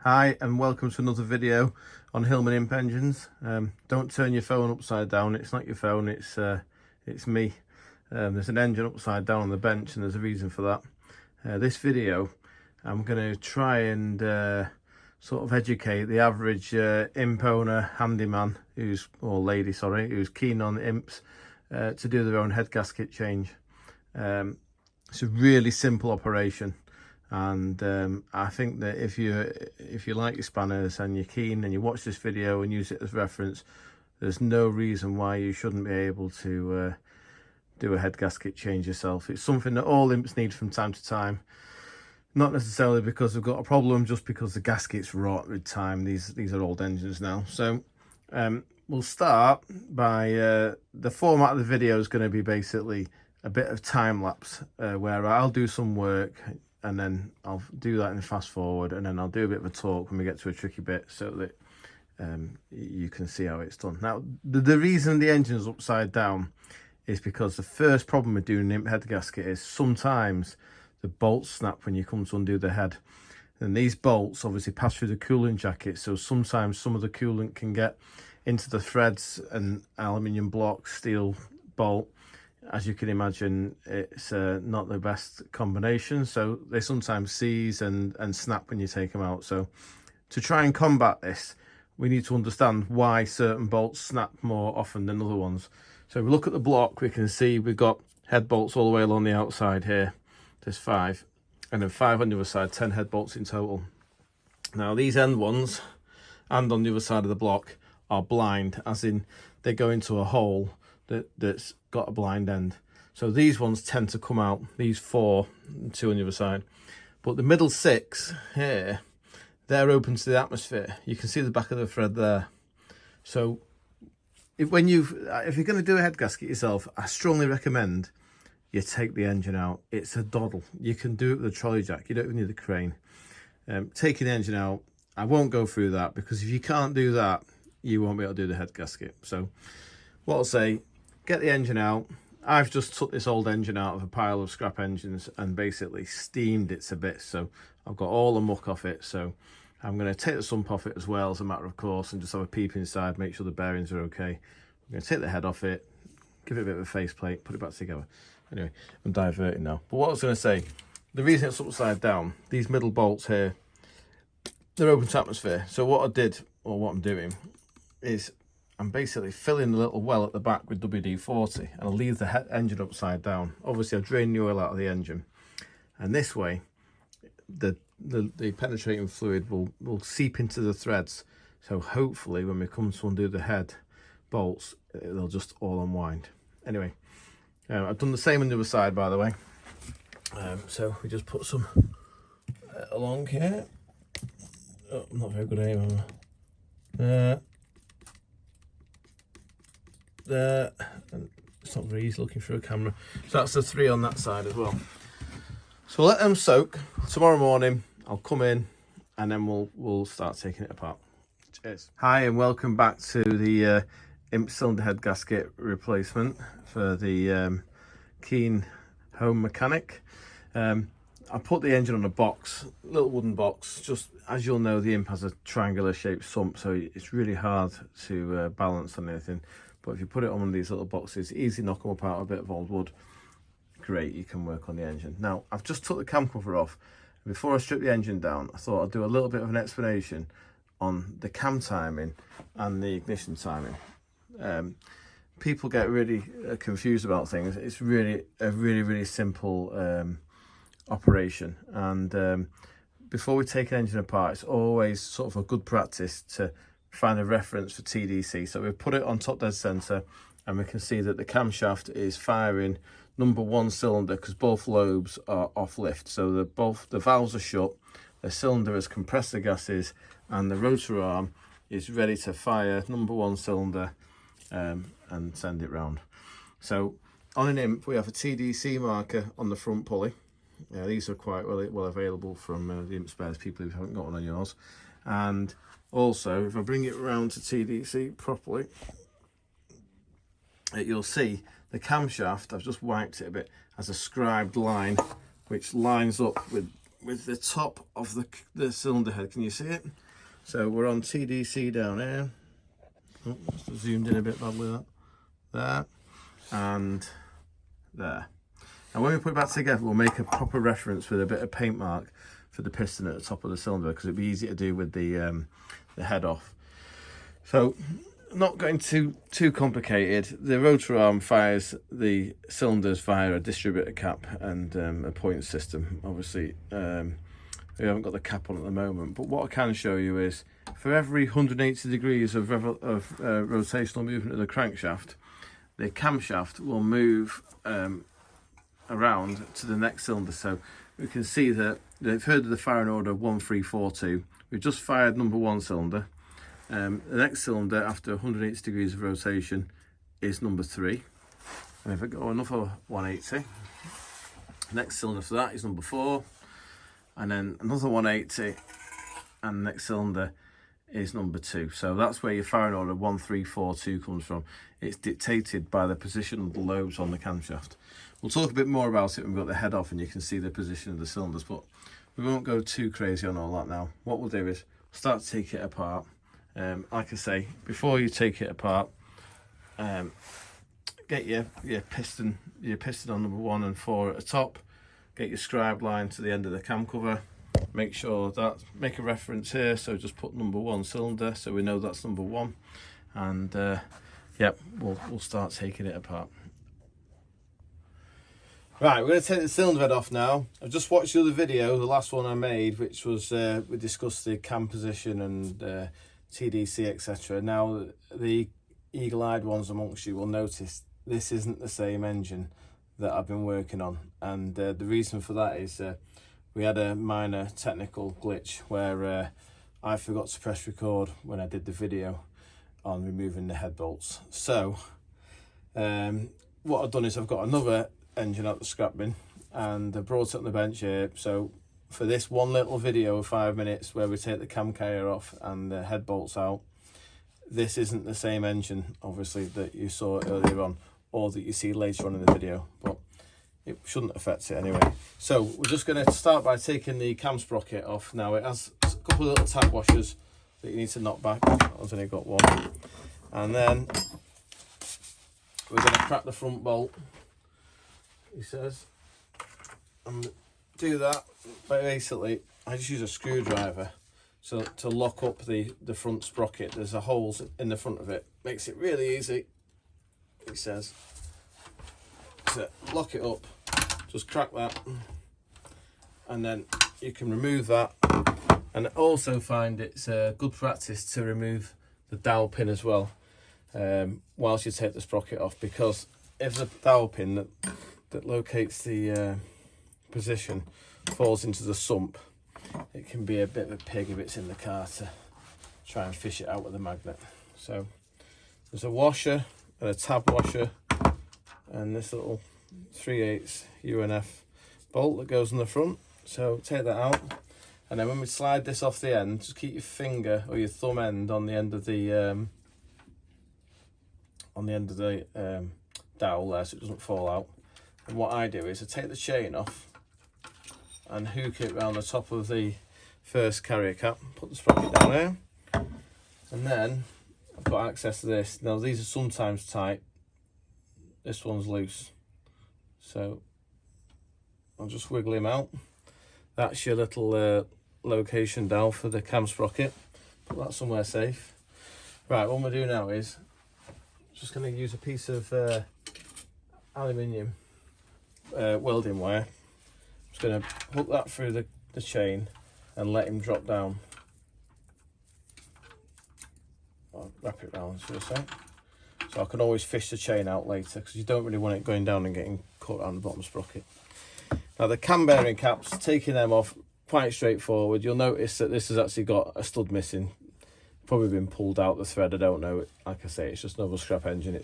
Hi and welcome to another video on Hillman Imp engines. Don't turn your phone upside down. It's not your phone, it's me. There's an engine upside down on the bench and there's a reason for that. This video I'm going to try and sort of educate the average imp owner, handyman, or lady sorry, who's keen on imps to do their own head gasket change. It's a really simple operation. And I think that if you like your spanners and you're keen and you watch this video and use it as reference, there's no reason why you shouldn't be able to do a head gasket change yourself. It's something that all imps need from time to time, not necessarily because they've got a problem, just because the gaskets rot with time. These are old engines now. So we'll start by the format of the video is going to be basically a bit of time lapse where I'll do some work and then I'll do that in fast forward, and then I'll do a bit of a talk when we get to a tricky bit so that you can see how it's done. Now, the reason the engine is upside down is because the first problem with doing an imp head gasket is sometimes the bolts snap when you come to undo the head. And these bolts obviously pass through the coolant jacket, so sometimes some of the coolant can get into the threads and aluminium block, steel bolt. As you can imagine, it's not the best combination, so they sometimes seize and snap when you take them out. So to try and combat this, we need to understand why certain bolts snap more often than other ones. So if we look at the block, we can see we've got head bolts all the way along the outside here. There's 5, and then 5 on the other side, 10 head bolts in total. Now these end ones, and on the other side of the block, are blind, as in they go into a hole that's got a blind end. So these ones tend to come out, these 4 and 2 on the other side. But the middle 6 here, they're open to the atmosphere. You can see the back of the thread there. So if you're going to do a head gasket yourself, I strongly recommend you take the engine out. It's a doddle. You can do it with a trolley jack. You don't even need a crane. Taking the engine out, I won't go through that, because if you can't do that, you won't be able to do the head gasket. So what I'll say, get the engine out. I've just took this old engine out of a pile of scrap engines and basically steamed it to bits. So I've got all the muck off it. So I'm going to take the sump off it as well, as a matter of course, and just have a peep inside, make sure the bearings are okay. I'm going to take the head off it, give it a bit of a faceplate, put it back together. Anyway, I'm diverting now. But what I was going to say, the reason it's upside down, these middle bolts here, they're open to atmosphere. So what I did, or what I'm doing, is I'm basically filling a little well at the back with WD-40, and I'll leave the engine upside down. Obviously I've drained the oil out of the engine, and this way the penetrating fluid will seep into the threads. So hopefully when we come to undo the head bolts, they'll just all unwind. Anyway, I've done the same on the other side, by the way. So we just put some along here. Oh, I'm not very good at aim, am I? There, and it's not very easy looking through a camera. So that's the 3 on that side as well. So we'll let them soak. Tomorrow morning I'll come in and then we'll start taking it apart. Cheers. Hi and welcome back to the imp cylinder head gasket replacement for the keen home mechanic. I put the engine on a box, little wooden box. Just as you'll know, the imp has a triangular shaped sump, so it's really hard to balance on anything. But if you put it on one of these little boxes, easy knock them up out of a bit of old wood. Great, you can work on the engine. Now, I've just took the cam cover off. Before I strip the engine down, I thought I'd do a little bit of an explanation on the cam timing and the ignition timing. People get really confused about things. It's really a really simple operation. And before we take an engine apart, it's always sort of a good practice to find a reference for TDC. So we've put it on top dead center, and we can see that the camshaft is firing number 1 cylinder, because both lobes are off lift. So both the valves are shut, the cylinder has compressor gases, and the rotor arm is ready to fire number 1 cylinder and send it round. So on an imp, we have a TDC marker on the front pulley. These are quite well available from the imp spares people who haven't got one on yours. And also, if I bring it around to TDC properly, you'll see the camshaft, I've just wiped it a bit, has a scribed line which lines up with with the top of the cylinder head. Can you see it? So we're on TDC down here. Oh, just zoomed in a bit badly, that. There. And there. And when we put it back together, we'll make a proper reference with a bit of paint mark for the piston at the top of the cylinder, because it'd be easy to do with the head off. So, not going too complicated. The rotor arm fires the cylinders via a distributor cap and a point system. Obviously, we haven't got the cap on at the moment, but what I can show you is for every 180 degrees of rotational movement of the crankshaft, the camshaft will move around to the next cylinder. So we can see that they've heard of the firing order 1342. We've just fired number 1 cylinder. The next cylinder after 180 degrees of rotation is number 3. And if I go another 180, next cylinder for that is number 4. And then another 180, and the next cylinder is number 2. So that's where your firing order 1342 comes from. It's dictated by the position of the lobes on the camshaft. We'll talk a bit more about it when we've got the head off and you can see the position of the cylinders, but we won't go too crazy on all that now. What we'll do is start to take it apart. Like I say, before you take it apart, get your piston on number 1 and 4 at the top. Get your scribe line to the end of the cam cover. Make sure that, make a reference here, so just put number 1 cylinder so we know that's number 1. And yep, we'll start taking it apart. Right, we're going to take the cylinder head off now. I've just watched the other video, the last one I made, which was we discussed the cam position and TDC, etc. Now, the eagle-eyed ones amongst you will notice this isn't the same engine that I've been working on, and the reason for that is we had a minor technical glitch where I forgot to press record when I did the video on removing the head bolts. So what I've done is I've got another engine out the scrap bin and I brought it on the bench here. So for this one little video of 5 minutes where we take the cam carrier off and the head bolts out, this isn't the same engine obviously that you saw earlier on or that you see later on in the video, but it shouldn't affect it anyway. So we're just going to start by taking the cam sprocket off. Now it has a couple of little tab washers that you need to knock back. I've only got one. And then we're going to crack the front bolt, he says, and do that by basically I just use a screwdriver so to lock up the front sprocket. There's a holes in the front of it, makes it really easy, he says. So lock it up, just crack that, and then you can remove that. And I also find it's good practice to remove the dowel pin as well whilst you take the sprocket off, because if the dowel pin that locates the position falls into the sump, it can be a bit of a pig if it's in the car to try and fish it out with a magnet. So there's a washer and a tab washer and this little 3/8 UNF bolt that goes on the front. So take that out, and then when we slide this off the end, just keep your finger or your thumb end on the end of the dowel there so it doesn't fall out. And what I do is I take the chain off and hook it around the top of the first carrier cap, put the sprocket down here, and then I've got access to this. Now these are sometimes tight, this one's loose, so I'll just wiggle him out. That's your little location dowel for the cam sprocket. Put that somewhere safe. Right, what I'm going to do now is just going to use a piece of aluminium welding wire. I'm just going to hook that through the chain and let him drop down. I'll wrap it round so I can always fish the chain out later, because you don't really want it going down and getting caught around the bottom sprocket. Now the cam bearing caps, taking them off, quite straightforward. You'll notice that this has actually got a stud missing, probably been pulled out the thread, I don't know. Like I say, it's just another scrap engine.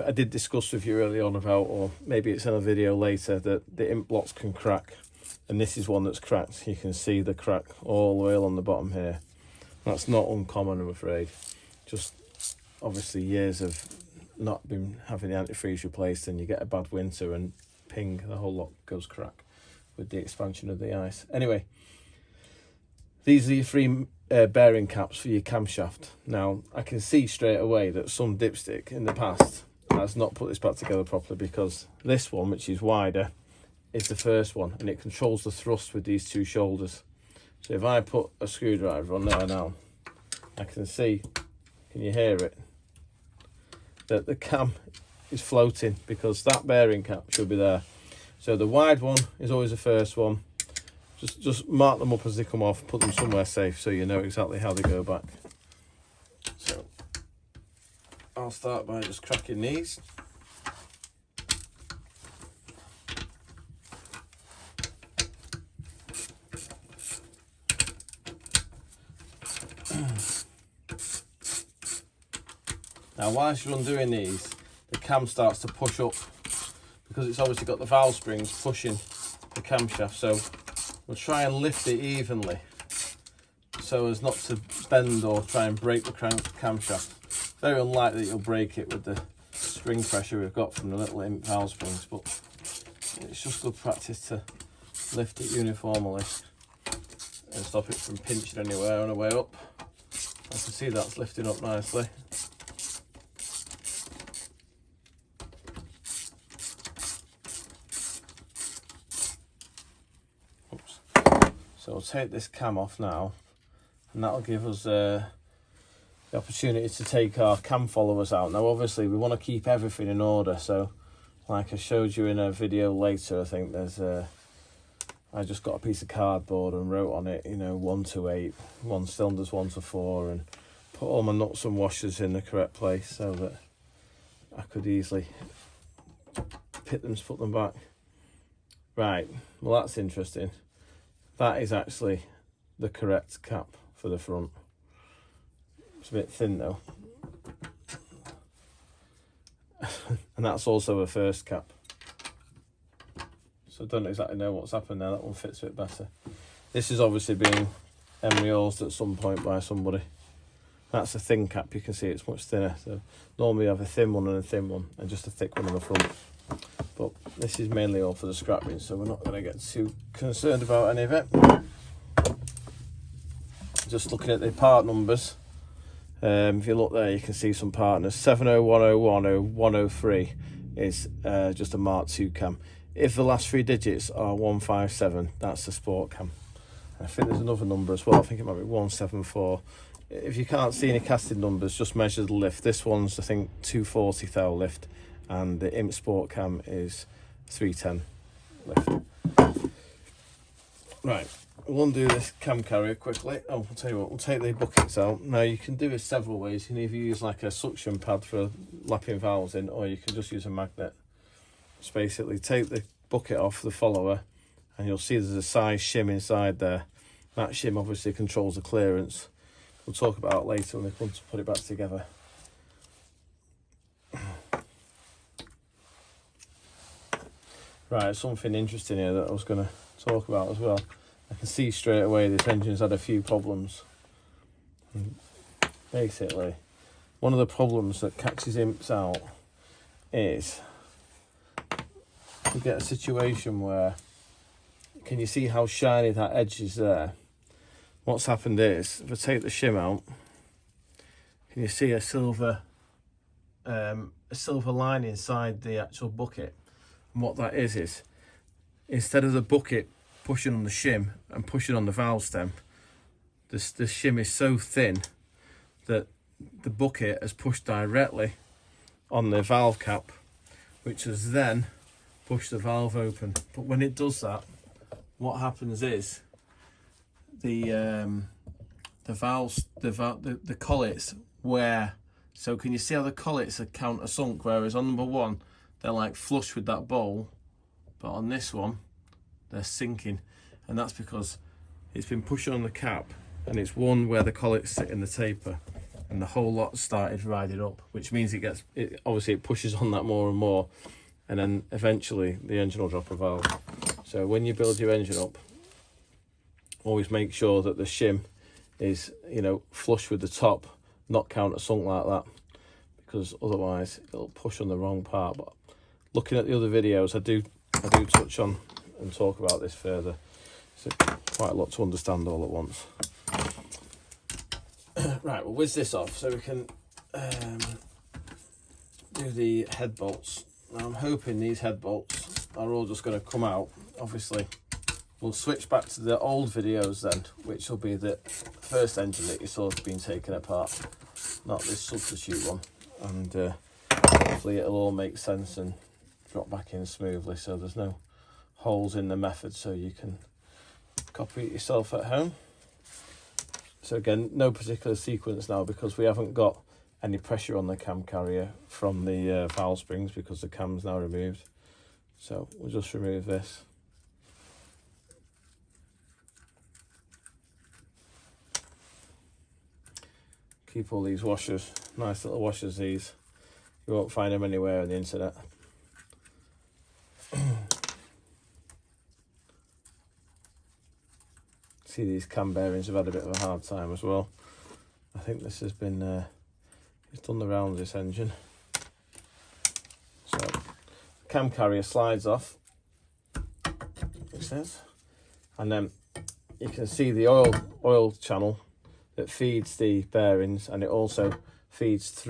I did discuss with you early on about, or maybe it's in a video later, that the imp blocks can crack, and this is one that's cracked. You can see the crack all the way along the bottom here. That's not uncommon, I'm afraid. Just obviously years of not been having the antifreeze replaced, and you get a bad winter and ping, the whole lot goes crack. with the expansion of the ice. Anyway, these are your 3 bearing caps for your camshaft. Now, I can see straight away that some dipstick in the past has not put this back together properly, because this one, which is wider, is the first one, and it controls the thrust with these 2 shoulders. So if I put a screwdriver on there now, I can see, can you hear it, that the cam is floating, because that bearing cap should be there. So the wide one is always the first one. Just mark them up as they come off, put them somewhere safe so you know exactly how they go back. So I'll start by just cracking these. Now, whilst you're undoing these, the cam starts to push up, because it's obviously got the valve springs pushing the camshaft. So we'll try and lift it evenly so as not to bend or try and break the camshaft. Very unlikely that you'll break it with the spring pressure we've got from the little Imp valve springs, but it's just good practice to lift it uniformly and stop it from pinching anywhere on the way up. I can see that's lifting up nicely. Oops. So we'll take this cam off now, and that'll give us the opportunity to take our cam followers out. Now obviously we want to keep everything in order, so like I showed you in a video later, I think there's I just got a piece of cardboard and wrote on it, you know, 1 to 8, 1 cylinders 1 to 4, and put all my nuts and washers in the correct place so that I could easily put them back. Right, well that's interesting. That is actually the correct cap for the front. It's a bit thin though. And that's also a first cap. So I don't exactly know what's happened there. That one fits a bit better. This is obviously being emery-horsed at some point by somebody. That's a thin cap. You can see it's much thinner. So normally you have a thin one and a thin one, and just a thick one on the front. But this is mainly all for the scrapping, so we're not going to get too concerned about any of it. Just looking at the part numbers. If you look there, you can see some partners. 701010 103 is just a Mark II cam. If the last 3 digits are 157, that's the sport cam. I think there's another number as well. I think it might be 174. If you can't see any casted numbers, just measure the lift. This one's, I think, 240 thou lift, and the Imp Sport cam is 310 lift. Right, we'll undo this cam carrier quickly. Oh, I'll tell you what, we'll take the buckets out. Now you can do this several ways. You can either use like a suction pad for lapping valves in, or you can just use a magnet. Just basically take the bucket off the follower, and you'll see there's a size shim inside there. That shim obviously controls the clearance. We'll talk about it later when we come to put it back together. Right, something interesting here that I was going to talk about as well. I can see straight away this engine's had a few problems. And basically, one of the problems that catches imps out is you get a situation where, can you see how shiny that edge is there? What's happened is, if I take the shim out, can you see a silver line inside the actual bucket? And what that is instead of the bucket pushing on the shim and pushing on the valve stem, the shim is so thin that the bucket has pushed directly on the valve cap, which has then pushed the valve open. But when it does that, what happens is the collets wear. So can you see how the collets are countersunk, whereas on number 1 they're like flush with that bowl, but on this one they're sinking, and that's because it's been pushing on the cap, and it's one where the collets sit in the taper, and the whole lot started riding up, which means obviously it pushes on that more and more, and then eventually the engine will drop a valve. So when you build your engine up, always make sure that the shim is, you know, flush with the top, not countersunk like that, because otherwise it'll push on the wrong part. But looking at the other videos, I do touch on and talk about this further. It's quite a lot to understand all at once. Right, we'll whiz this off so we can do the head bolts. Now I'm hoping these head bolts are all just going to come out. Obviously we'll switch back to the old videos then, which will be the first engine that you saw has been taken apart, not this substitute one, and hopefully it'll all make sense and drop back in smoothly, so there's no holes in the method, so you can copy it yourself at home. So again, no particular sequence now because we haven't got any pressure on the cam carrier from the valve springs because the cam's now removed. So we'll just remove this. Keep all these washers, nice little washers these. You won't find them anywhere on the internet. See, these cam bearings have had a bit of a hard time as well. I think this has been, it's done the rounds, this engine. So, the cam carrier slides off, like this, and then you can see the oil channel that feeds the bearings, and it also feeds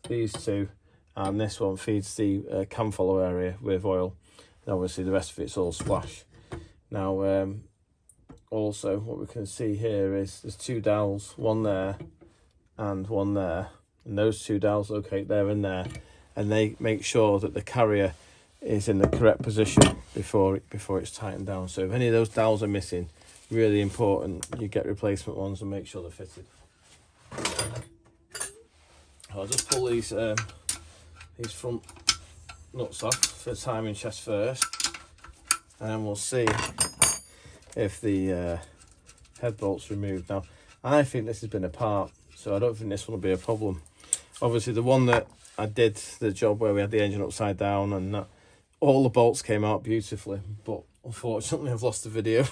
these two, and this one feeds the cam follower area with oil, and obviously the rest of it's all splash. Now also what we can see here is there's two dowels, one there and one there, and those two dowels locate there and there, and they make sure that the carrier is in the correct position before it's tightened down. So if any of those dowels are missing, really important you get replacement ones and make sure they're fitted. I'll just pull these front nuts off for the timing chest first, and then we'll see if the head bolt's removed. Now I think this has been apart, so I don't think this one will be a problem. Obviously the one that I did the job where we had the engine upside down and that, all the bolts came out beautifully, but unfortunately I've lost the video,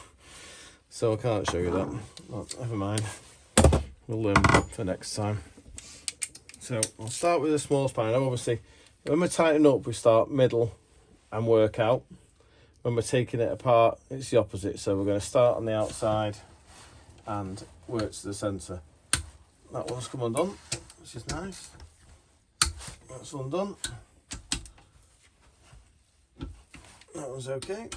so I can't show you that. But never mind, we'll learn for next time. So I'll start with the small span. Obviously when we're tightening up we start middle and work out. When we're taking it apart it's the opposite, so we're going to start on the outside and work to the centre. That one's come undone, which is nice. That's undone. That one's okay.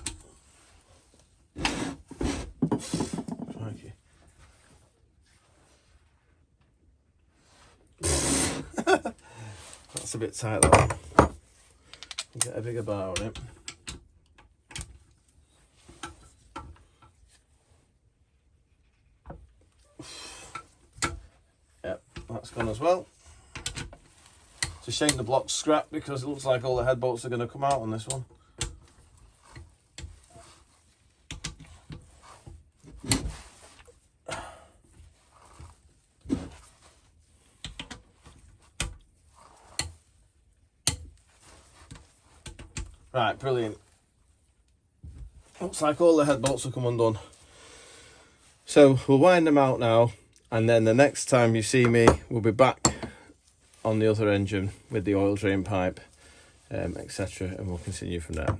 Crikey. That's a bit tight, that one. Get a bigger bar on it. Yep, that's gone as well. It's a shame the block's scrapped because it looks like all the head bolts are going to come out on this one. Right, brilliant. Looks like all the head bolts have come undone. So we'll wind them out now, and then the next time you see me, we'll be back on the other engine with the oil drain pipe, etc., and we'll continue from there.